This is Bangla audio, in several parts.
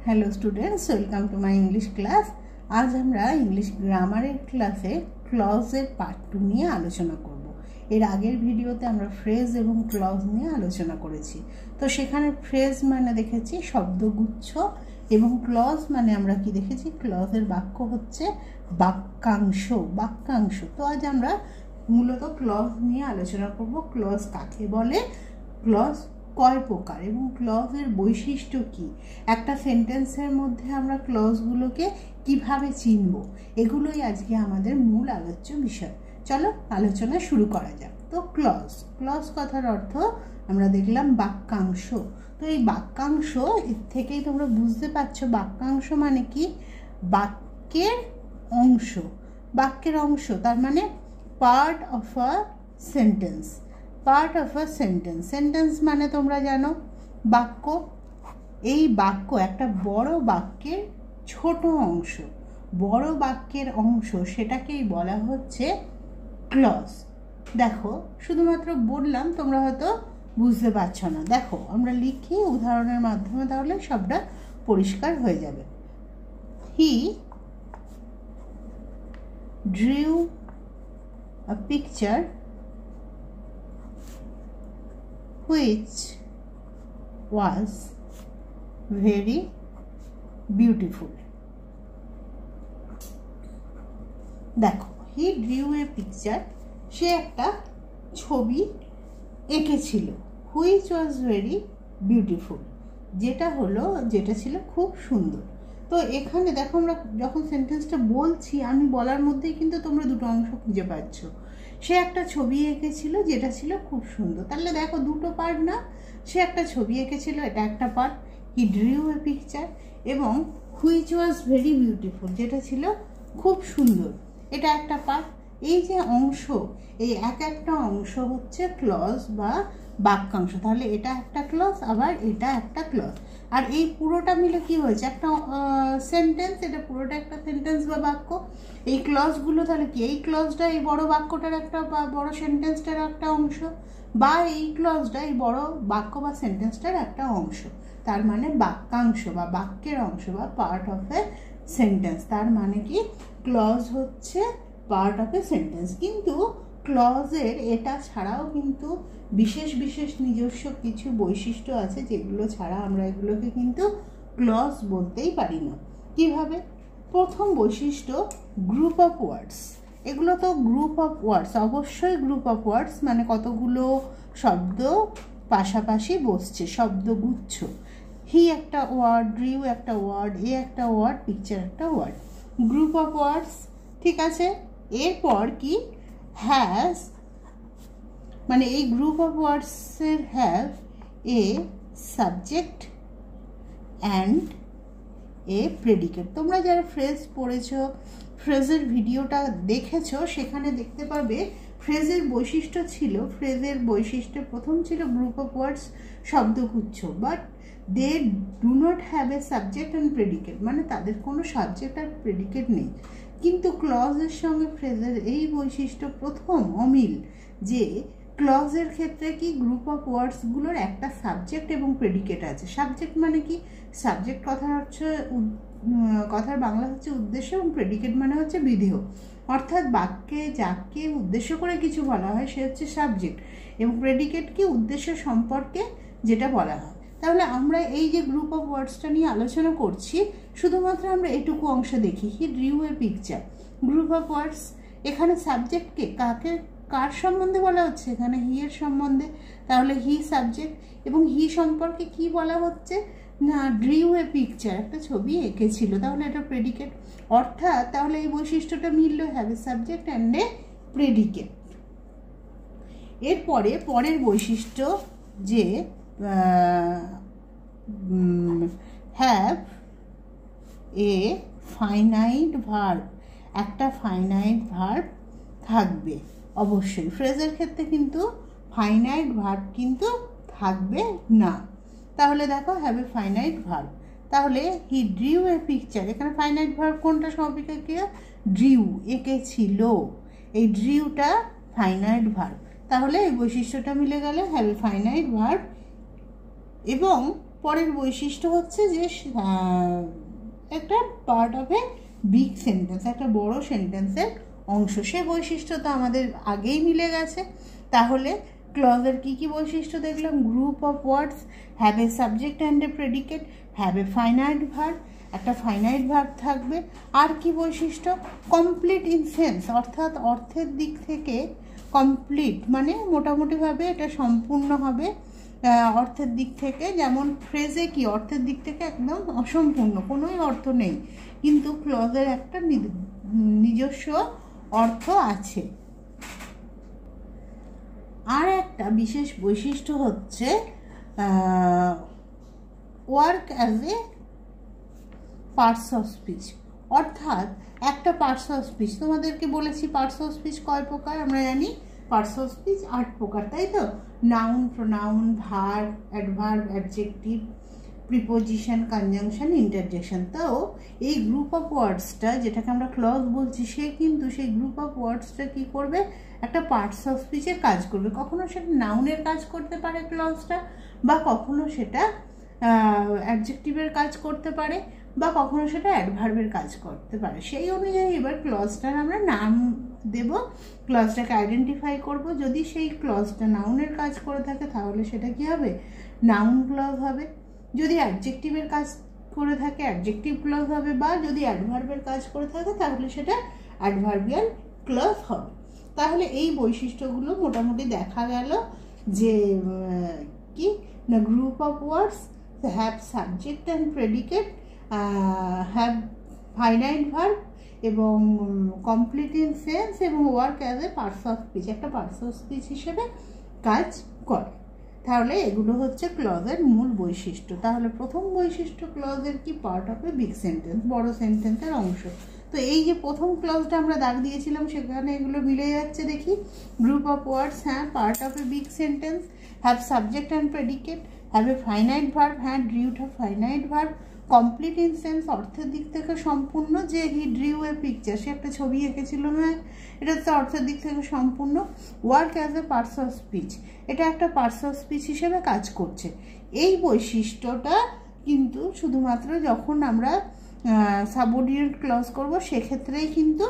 Hello students, welcome to my English class. आज हमरा इंग्लिश ग्रामारेर क्लासे क्लजेर पार्ट 2 নিয়ে আলোচনা করব। এর আগের ভিডিওতে আমরা ফ্রেজ এবং ক্লজ নিয়ে আলোচনা করেছি। তো সেখানে ফ্রেজ মানে দেখেছি শব্দগুচ্ছ এবং ক্লজ মানে আমরা কি দেখেছি, ক্লজের বাক্য হচ্ছে বাক্যাংশ। তো আজ আমরা মূলত ক্লজ নিয়ে আলোচনা করব। ক্লজ কাকে বলে, ক্লজ কয় প্রকার এবং ক্লজের বৈশিষ্ট্য কি, একটা সেন্টেন্সের মধ্যে আমরা ক্লজগুলোকে কিভাবে চিনব, এগুলোই আজকে আমাদের মূল আলোচ্য বিষয়। চলো আলোচনা শুরু করা যাক। তো ক্লজ কথার অর্থ আমরা দেখলাম বাক্যাংশ। তো এই বাক্যাংশ, এর থেকেই তোমরা বুঝতে পারছো বাক্যাংশ মানে কি, বাক্যের অংশ। বাক্যের অংশ তার মানে part of a sentence. Part of a sentence, sentence মানে তোমরা জানো বাক্য। এই বাক্য একটা বড় বাক্যের ছোট অংশ, বড় বাক্যের অংশ, সেটাকেই বলা হচ্ছে ক্লজ। দেখো শুধুমাত্র বললাম, তোমরা হয়তো বুঝতে পারছো না। দেখো আমরা লিখি উদাহরণের মাধ্যমে, তাহলে সবটা পরিষ্কার হয়ে যাবে। হি drew a picture which was very beautiful. দেখো হি ড্রিউ এ পিকচার, সে একটা ছবি এঁকেছিল, হুইচ ওয়াজ ভেরি বিউটিফুল, যেটা ছিল খুব সুন্দর। তো এখানে দেখো আমরা যখন সেন্টেন্সটা বলছি, আমি বলার মধ্যেই কিন্তু তোমরা দুটো অংশ খুঁজে পাচ্ছ। সে একটা ছবি এঁকেছিল যেটা ছিল খুব সুন্দর, তাহলে দেখো দুটো পার্ট না, সে একটা ছবি এঁকেছিল, এটা একটা part. He drew a picture, এবং হুইচ ওয়াজ ভেরি বিউটিফুল, যেটা ছিল খুব সুন্দর, এটা একটা পার্ট। এই যে অংশ, এই এক একটা অংশ হচ্ছে ক্লজ বা বাক্যাংশ। তাহলে এটা একটা ক্লজ, আবার এটা একটা ক্লজ, আর এই পুরোটা মিলে কি হয়েছে একটা সেন্টেন্স। এটা পুরোটা একটা সেন্টেন্স বা বাক্য। এই ক্লজগুলো তাহলে কি, এই ক্লজটা এই বড় বাক্যটার একটা বা বড় সেন্টেন্সটার একটা অংশ, বা এই ক্লজটা এই বড় বাক্য বা সেন্টেন্সটার একটা অংশ। তার মানে বাক্যাংশ বা বাক্যের অংশ বা পার্ট অফ এ সেন্টেন্স। তার মানে কি, ক্লজ হচ্ছে পার্ট অফ এ সেন্টেন্স। কিন্তু ক্লজের এটা ছাড়াও কিন্তু বিশেষ বিশেষ নিজস্ব কিছু বৈশিষ্ট্য আছে, যেগুলো ছাড়া আমরা এগুলোকে কিন্তু ক্লজ বলতেই পারি না। কিভাবে? প্রথম বৈশিষ্ট্য গ্রুপ অফ ওয়ার্ডস। এগুলো তো গ্রুপ অফ ওয়ার্ডস, অবশ্যই গ্রুপ অফ ওয়ার্ডস মানে কতগুলো শব্দ পাশাপাশি বসছে, শব্দগুচ্ছ। হি একটা ওয়ার্ড, ড্রিউ একটা ওয়ার্ড, এ একটা ওয়ার্ড, পিকচার একটা ওয়ার্ড, গ্রুপ অফ ওয়ার্ডস। ঠিক আছে, এরপর কি, হ্যাজ মানে এই গ্রুপ অফ ওয়ার্ডসের have a subject and a predicate. তোমরা যারা ফ্রেজ পড়েছো, ফ্রেজের ভিডিওটা দেখেছো, সেখানে দেখতে পাবে ফ্রেজের বৈশিষ্ট্য ছিল, ফ্রেজের বৈশিষ্ট্য প্রথম ছিল গ্রুপ অফ ওয়ার্ডস, শব্দগুচ্ছ, but they do not have a subject and predicate, মানে তাদের কোনো সাবজেক্ট আর প্রেডিকেট নেই। কিন্তু ক্লজের সঙ্গে ফ্রেজের এই বৈশিষ্ট্য প্রথম অমিল, যে ক্লজের ক্ষেত্রে কি গ্রুপ অফ ওয়ার্ডসগুলোর একটা সাবজেক্ট এবং প্রেডিকেট আছে। সাবজেক্ট মানে কি, সাবজেক্ট কথার বাংলা হচ্ছে উদ্দেশ্য, এবং প্রেডিকেট মানে হচ্ছে বিধেয়। অর্থাৎ বাক্যে যাকে উদ্দেশ্য করে কিছু বলা হয় সে হচ্ছে সাবজেক্ট, এবং প্রেডিকেট কি, উদ্দেশ্য সম্পর্কে যেটা বলা হয়। তাহলে আমরা এই যে গ্রুপ অফ ওয়ার্ডসটা নিয়ে আলোচনা করছি, শুধুমাত্র আমরা এটুকু অংশ দেখি। হি drew a picture, group of ওয়ার্ডস। এখানে সাবজেক্টকে কার সম্বন্ধে বলা হচ্ছে, এখানে হি এর সম্বন্ধে, তাহলে হি সাবজেক্ট। এবং হি সম্পর্কে কি বলা হচ্ছে না, ড্রিউ এ পিকচার, একটা ছবি এঁকেছিল, তাহলে এটা প্রেডিকেট। অর্থাৎ তাহলে এই বৈশিষ্ট্যটা মিলল, have a subject and a predicate. এরপরে পরের বৈশিষ্ট্য যে হ্যাভ এ ফাইনাইট ভার্ব, একটা ফাইনাইট ভার্ব থাকবে অবশ্যই। ফ্রেজের ক্ষেত্রে কিন্তু ফাইনাইট ভার্ব কিন্তু থাকবে না। তাহলে দেখো হ্যাভ এ ফাইনাইট ভার্ব, তাহলে হি ড্রিউ এ পিকচার, এখানে ফাইনাইট ভার্ব কোনটা, সমাপিকা ড্রিউ, এঁকেছিল, এই ড্রিউটা ফাইনাইট ভার্ব। তাহলে এই বৈশিষ্ট্যটা মিলে গেল, হ্যাভ এ ফাইনাইট ভার্ব। এবং পরের বৈশিষ্ট্য হচ্ছে যে একটা part of a big sentence, একটা বড় সেন্টেন্সের অংশ। সে বৈশিষ্ট্য তো আমাদের আগেই মিলে গেছে। তাহলে ক্লজের কি কি বৈশিষ্ট্য দেখলাম? Group of words, have a subject and a predicate, have a finite verb, একটা ফাইনাইট ভার্ব থাকবে। আর কি বৈশিষ্ট্য? কমপ্লিট ইন সেন্স, অর্থাৎ অর্থের দিক থেকে কমপ্লিট মানে মোটামুটিভাবে এটা সম্পূর্ণ হবে অর্থের দিক থেকে। যেমন ফ্রেজে কি অর্থের দিক থেকে একদম অসম্পূর্ণ, কোনোই অর্থ নেই, কিন্তু ক্লজের একটা নিজস্ব অর্থ আছে। আর একটা বিশেষ বৈশিষ্ট্য হচ্ছে work as a parts of speech, অর্থাৎ একটা পার্টস অফ স্পিচ, তোমাদেরকে বলেছি পার্টস অফ স্পিচ কয় প্রকার আমরা জানি, পার্টস অফ স্পিচ 8 প্রকার, তাই তো? Noun, pronoun, verb, adverb, adjective, preposition, conjunction, interjection. তো এই গ্রুপ অফ ওয়ার্ডসটা যেটাকে আমরা ক্লজ বলছি, সে কিন্তু সেই গ্রুপ অফ ওয়ার্ডসটা কী করবে? একটা পার্টস অফ স্পিচের কাজ করবে। কখনো সেটা নাউনের কাজ করতে পারে ক্লজটা, বা কখনো সেটা অ্যাডজেক্টিভের কাজ করতে পারে, বা কখনো সেটা অ্যাডভার্বের কাজ করতে পারে। সেই অনুযায়ী এবার ক্লজটার আমরা নাম দেব, ক্লজটাকে আইডেন্টিফাই করব। যদি সেই ক্লজটা নাউনের কাজ করে থাকে তাহলে সেটা কি হবে? নাউন ক্লজ হবে। যদি অ্যাডজেক্টিভের কাজ করে থাকে অ্যাডজেক্টিভ ক্লজ হবে, বা যদি অ্যাডভার্বের কাজ করে থাকে তাহলে সেটা অ্যাডভার্বিয়াল ক্লজ হবে। তাহলে এই বৈশিষ্ট্যগুলো মোটামুটি দেখা গেল যে কি না, group of words have subject and predicate, have finite verb এবং কমপ্লিট ইন সেন্স, এবং work as a parts of speech, একটা পার্টস অফ স্পিচ হিসেবে কাজ করে। তাহলে এগুলো হচ্ছে ক্লজের মূল বৈশিষ্ট্য। তাহলে প্রথম বৈশিষ্ট্য ক্লজের কি? Part of a big sentence, বড় সেন্টেন্সের অংশ। তো এই যে প্রথম ক্লজটা আমরা দাগ দিয়েছিলাম সেখানে এগুলো মিলে যাচ্ছে, দেখি। গ্রুপ অফ ওয়ার্ডস, হ্যাঁ, part of a big sentence, have subject and predicate, have a finite verb, হ্যাঁ, drew to finite verb, complete in sense, অর্থের দিক থেকে সম্পূর্ণ, যে হি ড্রিউ এ পিকচার, সে একটা ছবি এঁকেছিল না, এটা হচ্ছে অর্থের দিক থেকে সম্পূর্ণ। Work as a parts of speech, এটা একটা পার্টস অফ স্পিচ হিসেবে কাজ করছে। এই বৈশিষ্ট্যটা কিন্তু শুধুমাত্র যখন আমরা সাবঅর্ডিনেট ক্লজ করব সেক্ষেত্রেই কিন্তু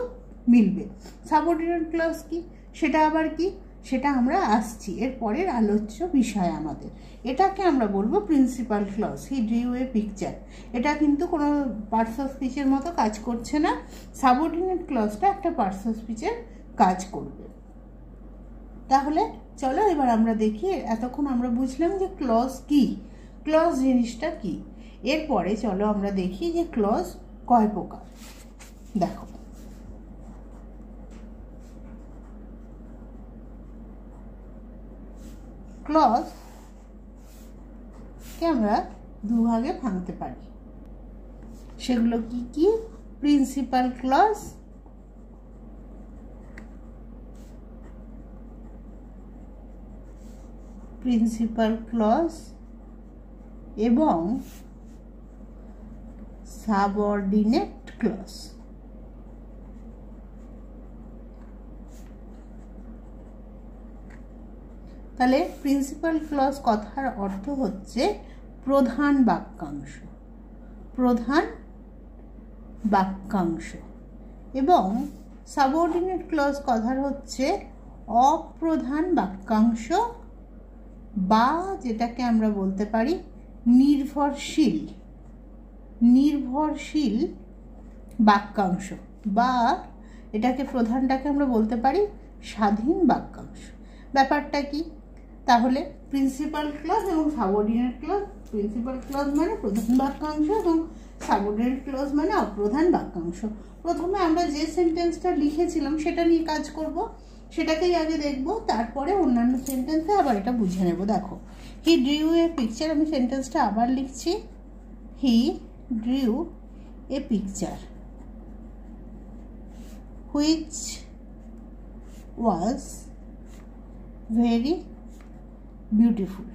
মিলবে। সাবঅর্ডিনেট ক্লজ কি? সেটা আবার কি? সেটা আমরা আসছি, এর পরের আলোচ্য বিষয় আমাদের। এটাকে আমরা বলবো principal clause. He drew a picture, এটা কিন্তু কোনো পার্টস অফ স্পিচের মতো কাজ করছে না। সাবঅর্ডিনেট ক্লজটা একটা পার্টস অফ স্পিচের কাজ করবে। তাহলে চলো এবার আমরা দেখি, এতক্ষণ আমরা বুঝলাম যে ক্লজ কি, ক্লজ জিনিসটা কি। এরপরে চলো আমরা দেখি যে ক্লজ কয় প্রকার। দেখো, ক্লজ কে আমরা দুভাগে ভাঙতে পারি। সেগুলো কি কি? প্রিন্সিপাল ক্লজ, এবং সাবঅর্ডিনেট ক্লজ। তাহলে প্রিন্সিপাল ক্লজ কথার অর্থ হচ্ছে প্রধান বাক্যাংশ, প্রধান বাক্যাংশ, এবং সাবঅর্ডিনেট ক্লজ কথার হচ্ছে অপ্রধান বাক্যাংশ, বা যেটাকে আমরা বলতে পারি নির্ভরশীল, নির্ভরশীল বাক্যাংশ, বা এটাকে প্রধানটাকে আমরা বলতে পারি স্বাধীন বাক্যাংশ। ব্যাপারটা কি? তাহলে প্রিন্সিপাল ক্লজ এবং সাবঅর্ডিনেট ক্লজ, প্রিন্সিপাল ক্লজ মানে প্রধান বাক্যাংশ এবং সাবঅর্ডিনেট ক্লজ মানে অপ্রধান বাক্যাংশ। প্রথমে আমরা যে সেন্টেন্সটা লিখেছিলাম সেটা নিয়ে কাজ করব, সেটাকেই আগে দেখব, তারপরে অন্যান্য সেন্টেন্সে আবার এটা বুঝে নেব। দেখো, হি ড্রিউ এ পিকচার, আমি সেন্টেন্সটা আবার লিখছি। হি drew a picture which was very beautiful.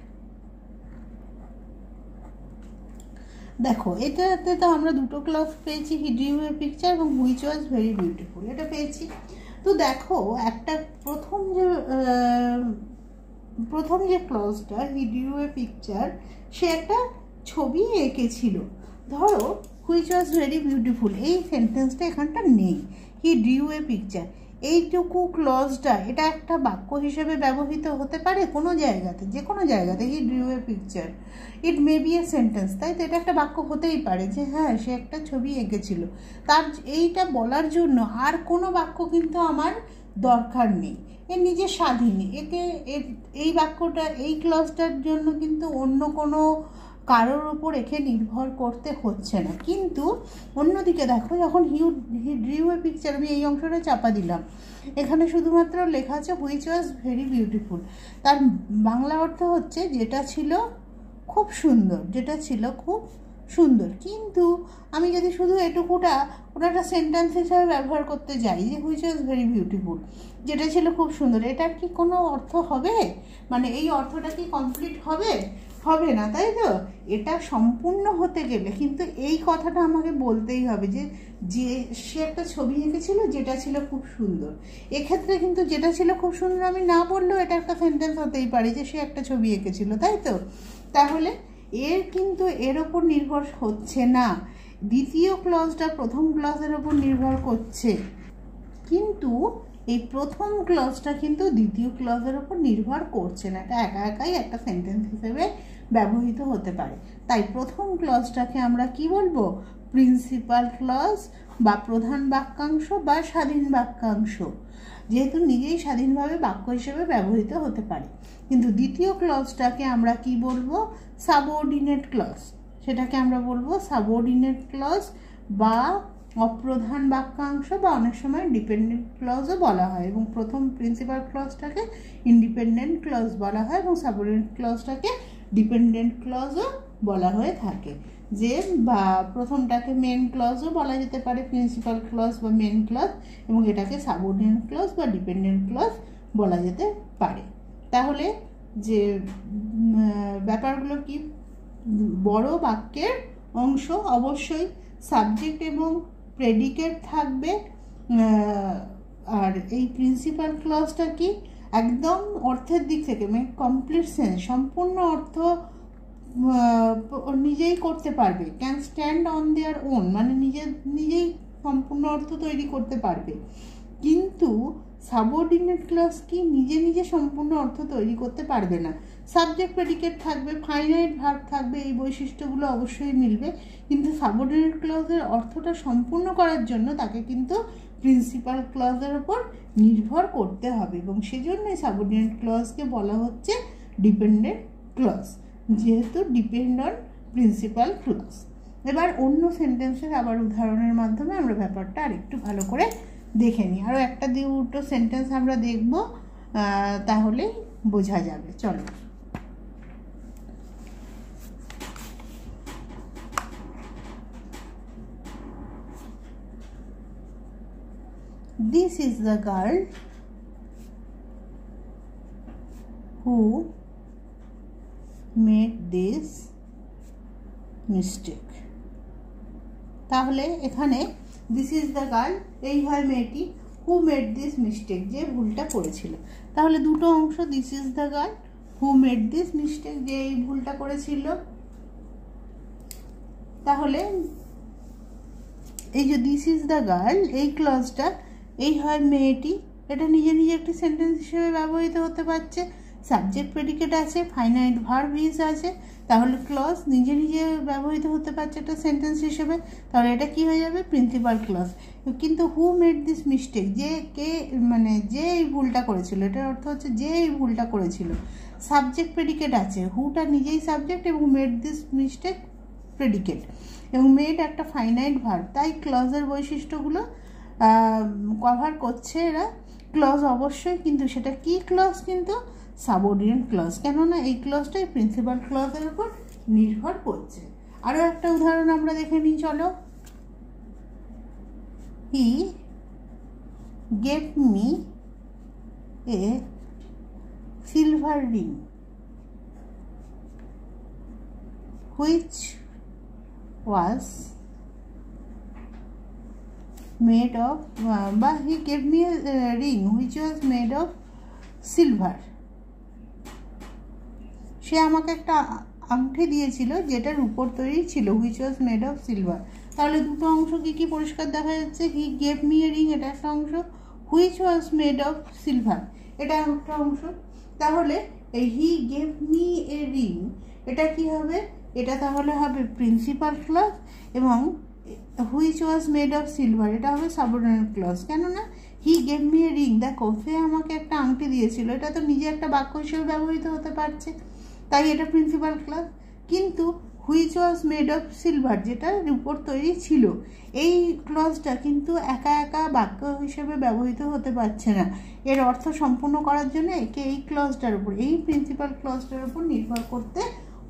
দেখো, এটাতে তো আমরা দুটো ক্লজ পেয়েছি, হি ড্রিউ এ পিকচার এবং হুইচ ওয়াজ ভেরি বিউটিফুল, এটা পেয়েছি। তো দেখো, একটা প্রথম যে ক্লজটা হি ড্রিউ এ পিকচার, সে একটা ছবি এঁকেছিল। ধরো হুইচ ওয়াজ ভেরি বিউটিফুল, এই সেন্টেন্সটা এখানটা নেই। হি ড্রিউ এ পিকচার, এইটুকু ক্লজটা এটা একটা বাক্য হিসেবে ব্যবহৃত হতে পারে কোনো জায়গাতে, যে কোনো জায়গাতে। হি drew a picture, it may B a sentence, তাই তো? এটা একটা বাক্য হতেই পারে যে হ্যাঁ সে একটা ছবি এঁকেছিল। তার এইটা বলার জন্য আর কোনো বাক্য কিন্তু আমার দরকার নেই, এ নিজে স্বাধীন। একে এই বাক্যটা, এই ক্লজটার জন্য কিন্তু অন্য কোনো কারোর ওপর একে নির্ভর করতে হচ্ছে না। কিন্তু অন্যদিকে দেখো, যখন হি ড্রিউ এ পিকচার, আমি এই অংশটা চাপা দিলাম, এখানে শুধুমাত্র লেখা আছে হুইচ ওয়াজ ভেরি বিউটিফুল। তার বাংলা অর্থ হচ্ছে যেটা ছিল খুব সুন্দর, যেটা ছিল খুব সুন্দর। কিন্তু আমি যদি শুধু এটুকুটা কোনো একটা সেন্টেন্স হিসাবে ব্যবহার করতে যাই যে হুইচ ওয়াজ ভেরি বিউটিফুল, যেটা ছিল খুব সুন্দর, এটার কি কোনো অর্থ হবে? মানে এই অর্থটা কি কমপ্লিট হবে? হবে না, তাই তো? এটা সম্পূর্ণ হতে গেলে কিন্তু এই কথাটা আমাকে বলতেই হবে যে যে সে একটা ছবি এঁকেছিল যেটা ছিল খুব সুন্দর। এক্ষেত্রে কিন্তু যেটা ছিল খুব সুন্দর আমি না বললেও এটা একটা সেন্টেন্স হতেই পারে যে সে একটা ছবি এঁকেছিল, তাই তো? তাহলে এর কিন্তু এর ওপর নির্ভর হচ্ছে না, দ্বিতীয় ক্লজটা প্রথম ক্লজের ওপর নির্ভর করছে। কিন্তু এই প্রথম ক্লজটা কিন্তু দ্বিতীয় ক্লজের ওপর নির্ভর করছে না, এটা একা একাই একটা সেন্টেন্স হিসেবে ব্যবহৃত হতে পারে। তাই প্রথম ক্লজটাকে আমরা কি বলবো? প্রিন্সিপাল ক্লজ বা প্রধান বাক্যাংশ বা স্বাধীন বাক্যাংশ, যেহেতু নিজেই স্বাধীনভাবে বাক্য হিসেবে ব্যবহৃত হতে পারে। কিন্তু দ্বিতীয় ক্লজটাকে আমরা কি বলবো? Subordinate clause. সেটাকে আমরা বলবো সাবঅর্ডিনেট ক্লজ বা অপ্রধান বাক্যাংশ, বা অনেক সময় ডিপেন্ডেন্ট ক্লজও বলা হয়। এবং প্রথম প্রিন্সিপাল ক্লজটাকে ইন্ডিপেন্ডেন্ট ক্লজ বলা হয় এবং সাবঅর্ডিনেট ক্লজটাকে ডিপেন্ডেন্ট ক্লজও বলা হয়ে থাকে। যে বা প্রথমটাকে মেন ক্লজও বলা যেতে পারে, প্রিন্সিপাল ক্লজ বা মেন ক্লজ, এবং এটাকে সাবঅর্ডিনেট ক্লজ বা ডিপেন্ডেন্ট ক্লজ বলা যেতে পারে। তাহলে যে ব্যাপারগুলো কি, বড় বাক্যের অংশ অবশ্যই সাবজেক্ট এবং প্রেডিকেট থাকবে। আর এই প্রিন্সিপাল ক্লজটা কি একদম অর্থের দিক থেকে মানে কমপ্লিট সেন্স, সম্পূর্ণ অর্থ নিজেই করতে পারবে, can stand on their own, মানে নিজেই সম্পূর্ণ অর্থ তৈরি করতে পারবে। কিন্তু সাবঅর্ডিনেট ক্লজ কি নিজে সম্পূর্ণ অর্থ তৈরি করতে পারবে না। সাবজেক্ট প্রেডিকেট থাকবে, ফাইনাইট ভার্ব থাকবে, এই বৈশিষ্ট্যগুলো অবশ্যই মিলবে। কিন্তু সাবঅর্ডিনেট ক্লজের অর্থটা সম্পূর্ণ করার জন্য তাকে কিন্তু প্রিন্সিপাল ক্লজের ওপর নির্ভর করতে হবে, এবং সেজন্যই সাবঅর্ডিনেট ক্লজকে বলা হচ্ছে ডিপেন্ডেন্ট ক্লজ, যেহেতু ডিপেন্ড অন প্রিন্সিপাল ক্লজ। এবার অন্য সেন্টেন্সের আবার উদাহরণের মাধ্যমে আমরা ব্যাপারটা আরেকটু ভালো করে দেখে নিই। আরও একটা দুটো সেন্টেন্স আমরা দেখব, তাহলেই বোঝা যাবে। চলো। This is the girl who made this mistake. তাহলে এখানে দিস ইজ দ্য গার্ল, এই হয় মেয়েটি, হু মেড দিস মিস্টেক, যে ভুলটা করেছিল। তাহলে দুটো অংশ, this is the girl, who made this mistake, যে এই ভুলটা করেছিল। তাহলে এই যে দিস ইজ দ্য গার্ল, এই ক্লজটা এই হয় মেয়েটি, এটা নিজে একটি সেন্টেন্স হিসেবে ব্যবহৃত হতে পারছে। সাবজেক্ট প্রেডিকেট আছে, ফাইনাইট ভার্ব ইজ আছে, তাহলে ক্লজ নিজে ব্যবহৃত হতে পারছে একটা সেন্টেন্স হিসেবে। তাহলে এটা কি হয়ে যাবে? Principal clause. কিন্তু হু মেড দিস মিস্টেক, যে কে মানে যে এই ভুলটা করেছিল, এটার অর্থ হচ্ছে যে এই ভুলটা করেছিল। সাবজেক্ট প্রেডিকেট আছে, হুটা নিজেই সাবজেক্ট এবং মেড দিস মিস্টেক প্রেডিকেট, এবং মেড একটা ফাইনাইট ভার্ব। তাই ক্লজের বৈশিষ্ট্যগুলো কভার করছে এরা। ক্লজ অবশ্যই, কিন্তু সেটা কি ক্লজ? কিন্তু সাবঅর্ডিনেট ক্লজ, কেননা এই ক্লজটাই প্রিন্সিপাল ক্লজের উপর নির্ভর করছে। আরও একটা উদাহরণ আমরা দেখে নিই, চলো। He gave me a silver ring which was made of but he gave me a ring which was made of silver. সে আমাকে একটা আংটি দিয়েছিল যেটার উপর তৈরি ছিল, which was made of silver. তাহলে দুটো অংশ কি পরিষ্কার দেখা যাচ্ছে, he gave me a ring এটা একটা অংশ, which was made of silver এটা একটা অংশ। তাহলে এই he gave me a ring এটা কি হবে, এটা তাহলে হবে প্রিন্সিপাল ক্লজ, এবং which was made of silver এটা হবে সাবঅর্ডিনেট ক্লজ। কেননা he gave me a ring, দেখো সে আমাকে একটা আংটি দিয়েছিল, এটা তো নিজে একটা বাক্য হিসেবে ব্যবহৃত হতে পারছে, তাই এটা প্রিন্সিপাল ক্লজ। কিন্তু which was made of silver যেটার উপর তৈরি ছিল, এই ক্লজটা কিন্তু একা একা বাক্য হিসেবে ব্যবহৃত হতে পারছে না। এর অর্থ সম্পূর্ণ করার জন্য একে এই ক্লজটার উপর, এই প্রিন্সিপাল ক্লজটার উপর নির্ভর করতে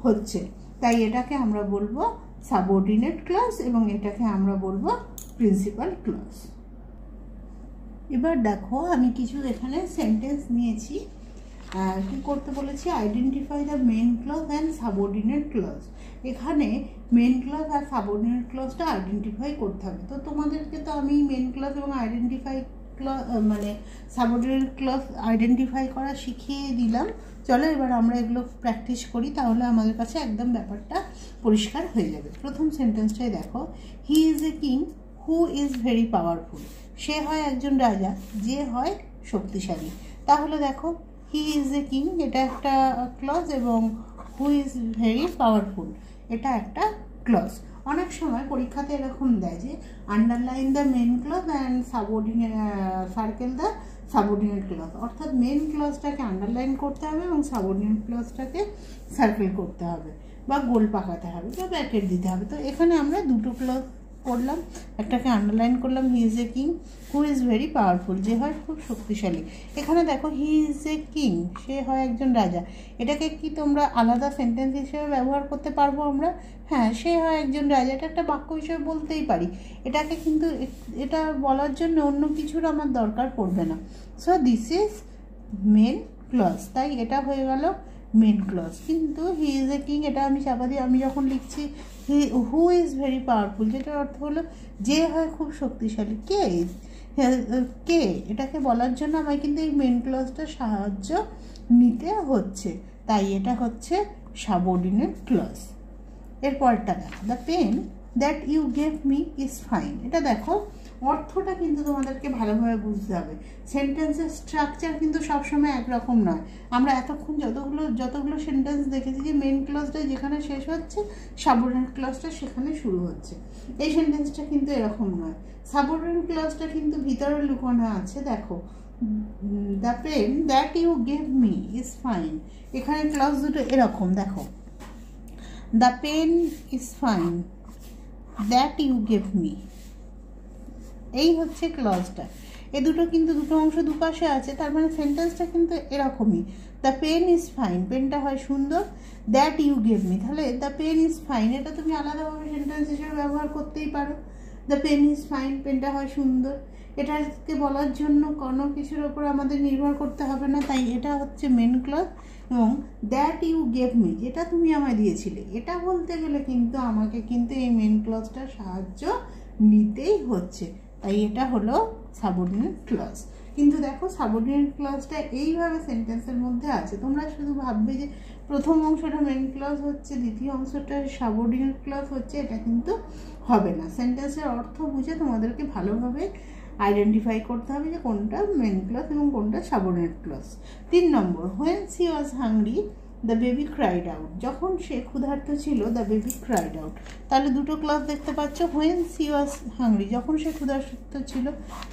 হচ্ছে, তাই এটাকে আমরা বলবো সাবঅর্ডিনেট ক্লজ এবং এটাকে আমরা বলবো প্রিন্সিপাল ক্লজ। এবার দেখো আমি কিছু এখানে সেন্টেন্স নিয়েছি, কি করতে বলেছি, identify the main clause and subordinate clause. এখানে মেন ক্লজ আর সাবঅর্ডিনেট ক্লজটা আইডেন্টিফাই করতে হবে। তো তোমাদেরকে তো আমি মেন ক্লজ এবং আইডেন্টিফাই ক্লজ মানে সাবঅর্ডিনেট ক্লজ আইডেন্টিফাই করা শিখিয়ে দিলাম। চলো এবার আমরা এগুলো প্র্যাকটিস করি, তাহলে আমাদের কাছে একদম ব্যাপারটা পরিষ্কার হয়ে যাবে। প্রথম সেন্টেন্সটাই দেখো, he is a king who is very powerful. সে হয় একজন রাজা যে হয় শক্তিশালী। তাহলে দেখো হি ইজ এ কিং এটা একটা ক্লজ এবং হু ইজ ভেরি পাওয়ারফুল এটা একটা ক্লজ। অনেক সময় পরীক্ষাতে এরকম দেয় যে underline the main clause and subordinate circle the subordinate clause, অর্থাৎ মেন ক্লজটাকে আন্ডারলাইন করতে হবে এবং সাবঅর্ডিনেট ক্লজটাকে সার্কেল করতে হবে বা গোল পাকাতে হবে বা ব্র্যাকেট দিতে হবে। তো এখানে আমরা দুটো ক্লজ করলাম, একটাকে আন্ডারলাইন করলাম হি is a king who is very powerful যে হয় খুব শক্তিশালী। এখানে দেখো হি ইজ এ কিং সে হয় একজন রাজা, এটাকে কি তোমরা আলাদা সেন্টেন্স হিসেবে ব্যবহার করতে পারবো আমরা? হ্যাঁ, সে হয় একজন রাজা এটা একটা বাক্য হিসেবে বলতেই পারি, এটাকে কিন্তু এটা বলার জন্য অন্য কিছুর আমার দরকার পড়বে না। So this is main clause, তাই এটা হয়ে গেল মেন ক্লজ। কিন্তু হি ইজ এ কিং এটা আমি চাপা দিয়ে আমি যখন লিখছি হু ইজ ভেরি পাওয়ারফুল যেটার অর্থ হলো যে হয় খুব শক্তিশালী, কে এটাকে বলার জন্য আমায় কিন্তু এই মেন ক্লজটা সাহায্য নিতে হচ্ছে, তাই এটা হচ্ছে সাবঅর্ডিনেট ক্লজ। এরপরটা দেখো, the pen that you gave me is fine. এটা দেখো অর্থটা কিন্তু তোমাদেরকে ভালোভাবে বুঝতে হবে, সেন্টেন্সের স্ট্রাকচার কিন্তু সবসময় একরকম নয়। আমরা এতক্ষণ যতগুলো সেন্টেন্স দেখেছি যে মেন ক্লজটা যেখানে শেষ হচ্ছে সাবঅর্ডিনেট ক্লজটা সেখানে শুরু হচ্ছে, এই সেন্টেন্সটা কিন্তু এরকম নয়। সাবঅর্ডিনেট ক্লজটা কিন্তু ভিতরে লুকানো আছে। দেখো the pen that you gave me is fine, এখানে ক্লজ দুটো এরকম দেখো, the pen is fine that you gave me, এই হচ্ছে ক্লজটা। এ দুটো কিন্তু দুটো অংশ দুপাশে আছে, তার মানে সেন্টেন্সটা কিন্তু এরকমই। দ্য পেন ইজ ফাইন পেনটা হয় সুন্দর, দ্যাট ইউ গেভ মি তাহলে দ্য পেন ইজ ফাইন এটা তুমি আলাদাভাবে সেন্টেন্স হিসেবে ব্যবহার করতেই পারো। দ্য পেন ইজ ফাইন পেনটা হয় সুন্দর, এটাকে বলার জন্য কোনো কিছুর ওপর আমাদের নির্ভর করতে হবে না, তাই এটা হচ্ছে মেন ক্লজ। এবং দ্যাট ইউ গেভ মি যেটা তুমি আমায় দিয়েছিলে এটা বলতে গেলে কিন্তু আমাকে কিন্তু এই মেন ক্লজটার সাহায্য নিতেই হচ্ছে, তাই এটা হলো সাবঅর্ডিনেট ক্লজ। কিন্তু দেখো সাবঅর্ডিনেট ক্লজটা এইভাবে সেন্টেন্সের মধ্যে আছে, তোমরা শুধু ভাববে যে প্রথম অংশটা মেন ক্লজ হচ্ছে দ্বিতীয় অংশটা সাবঅর্ডিনেট ক্লজ হচ্ছে, এটা কিন্তু হবে না। সেন্টেন্সের অর্থ বুঝে তোমাদেরকে ভালোভাবে আইডেন্টিফাই করতে হবে যে কোনটা মেন ক্লজ এবং কোনটা subordinate clause. 3 number, when she was hungry the baby cried out. যখন সে ক্ষুধার্ত ছিল দ্য বেবি ক্রাইড আউট, তাহলে দুটো ক্লজ দেখতে পাচ্ছ, হোয়েন শি ওয়াজ হাংরি যখন সে ক্ষুধার্ত ছিল,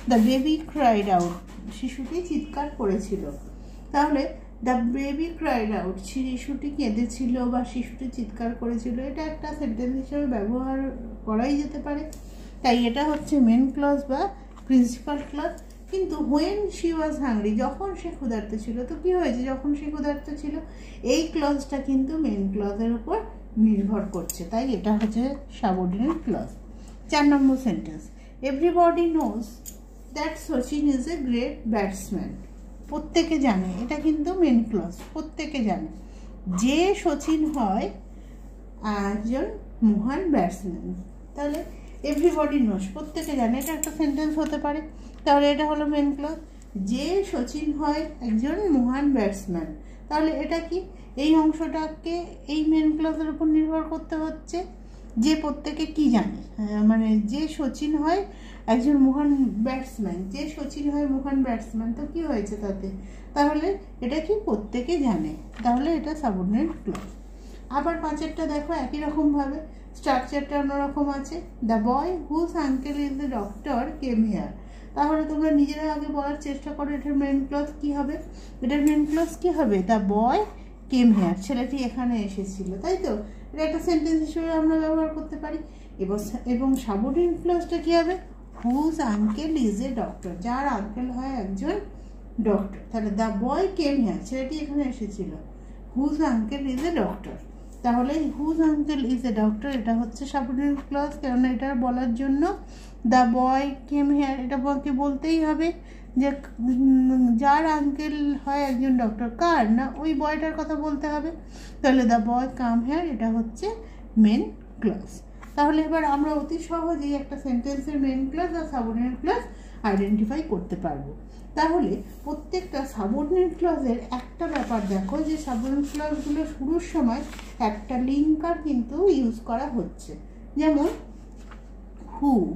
দ্য বেবি ক্রাইড আউট শিশুটি চিৎকার করেছিল। তাহলে দ্য বেবি ক্রাইড আউট শিশুটি কেঁদেছিল বা শিশুটি চিৎকার করেছিল, এটা একটা সেন্টেন্স হিসেবে ব্যবহার করাই যেতে পারে, তাই এটা হচ্ছে মেন ক্লজ বা প্রিন্সিপাল ক্লজ। কিন্তু হোয়েন শি ওয়াজ হাংরি যখন সে ক্ষুধার্ত ছিল, তো কি হয়েছে যখন সে ক্ষুধার্ত ছিল, এই ক্লজটা কিন্তু মেন ক্লজের উপর নির্ভর করছে, তাই এটা হচ্ছে subordinate clause. 4 number sentence, everybody knows that Sachin is a great batsman. প্রত্যেকে জানে, এটা কিন্তু মেন ক্লজ, প্রত্যেকে জানে যে সচিন হয় একজন মহান ব্যাটসম্যান। তাহলে এভরিবডি নোজ প্রত্যেকে জানে এটা একটা সেন্টেন্স হতে পারে, তাহলে এটা হলো মেন ক্লজ। যে সচিন হয় একজন মহান ব্যাটসম্যান, তাহলে এটা কি এই অংশটাকে এই মেন ক্লজের উপর নির্ভর করতে হচ্ছে যে প্রত্যেকে কি জানে, মানে যে সচিন হয় একজন মহান ব্যাটসম্যান, যে সচিন হয় মহান ব্যাটসম্যান, তো কি হয়েছে তাতে? তাহলে এটা কি প্রত্যেকে জানে, তাহলে এটা সাবঅর্ডিনেট ক্লজ। আবার 5এরটা দেখো একই রকমভাবে স্ট্রাকচারটা অন্যরকম আছে। The boy whose uncle is the doctor came here. তাহলে তোমরা নিজেরা আগে বলার চেষ্টা করো এটার মেন ক্লজ কি হবে। এটার মেন ক্লজ কি হবে? দ্য বয় কেম হেয়ার, ছেলেটি এখানে এসেছিল, তাই তো? এটা একটা সেন্টেন্স হিসেবে আমরা ব্যবহার করতে পারি। এবং সাবঅর্ডিনেট ক্লজটা কি হবে? Whose uncle is a doctor, যার আঙ্কেল হয় একজন ডক্টর। তাহলে দ্য বয় কেম হেয়ার, ছেলেটি এখানে এসেছিল, whose uncle is a doctor. তাহলে whose uncle is a doctor এটা হচ্ছে সাবঅর্ডিনেট ক্লজ, কেননা এটা বলার জন্য দ্য বয় কেম হেয়ার এটা বলতেই হবে যে যার আঙ্কেল হয় একজন ডক্টর, কার না ওই বয়টার কথা বলতে হবে। তাহলে দ্য বয় কাম হেয়ার এটা হচ্ছে মেন ক্লজ। তাহলে এবার আমরা অতি সহজেই একটা সেন্টেন্সের মেন ক্লজ আর সাবঅর্ডিনেট ক্লজ আইডেন্টিফাই করতে পারবো। তাহলে প্রত্যেকটা সাবঅর্ডিনেট ক্লজের একটা ব্যাপার দেখো যে সাবঅর্ডিনেট ক্লজগুলো শুরুর সময় একটা লিঙ্কার কিন্তু ইউজ করা হচ্ছে। যেমন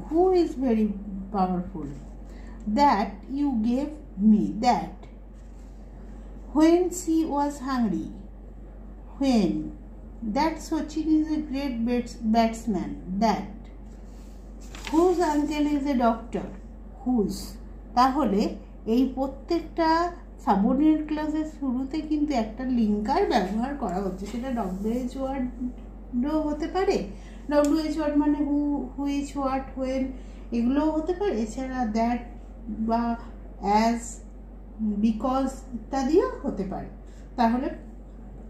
who is very powerful, that you gave me, that when she was hungry, when that Sachin is a great batsman, that whose uncle is a doctor, whose। তাহলে এই প্রত্যেকটা সাবঅর্ডিনেট ক্লজের শুরুতে কিন্তু একটা লিঙ্কার ব্যবহার করা হচ্ছে, সেটা WH ওয়ার্ডও হতে পারে, WH ওয়ার্ড মানে হু, হুইচ, হোয়াট, হোয়েন এগুলোও হতে পারে, এছাড়া দ্যাট বা অ্যাজ, বিকজ ইত্যাদিও হতে পারে। তাহলে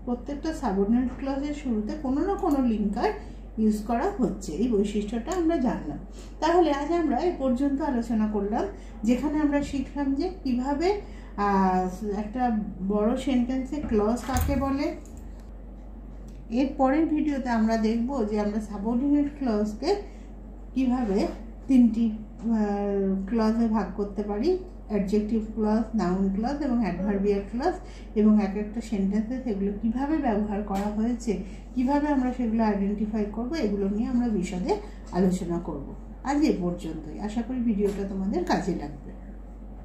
প্রত্যেকটা সাবঅর্ডিনেট ক্লজের শুরুতে কোনো না কোনো লিঙ্কার ইউজ করা হচ্ছে, এই বৈশিষ্ট্যটা আমরা জানলাম। তাহলে আজ আমরা এই পর্যন্ত আলোচনা করলাম, যেখানে আমরা শিখলাম যে কিভাবে একটা বড় সেন্টেন্সে ক্লজ কাকে বলে। এর পরের ভিডিওতে আমরা দেখব যে আমরা সাবঅর্ডিনেট ক্লজকে কিভাবে 3টি ক্লজে ভাগ করতে পারি, অ্যাডজেক্টিভ ক্লজ, নাউন ক্লজ এবং অ্যাডভার্বিয়াল ক্লজ, এবং এক একটা সেন্টেন্সে সেগুলো কিভাবে ব্যবহার করা হয়েছে, কিভাবে আমরা সেগুলো আইডেন্টিফাই করব, এগুলো নিয়ে আমরা বিশদে আলোচনা করব। আজ এ পর্যন্তই। আশা করি ভিডিওটা তোমাদের কাজে লাগবে।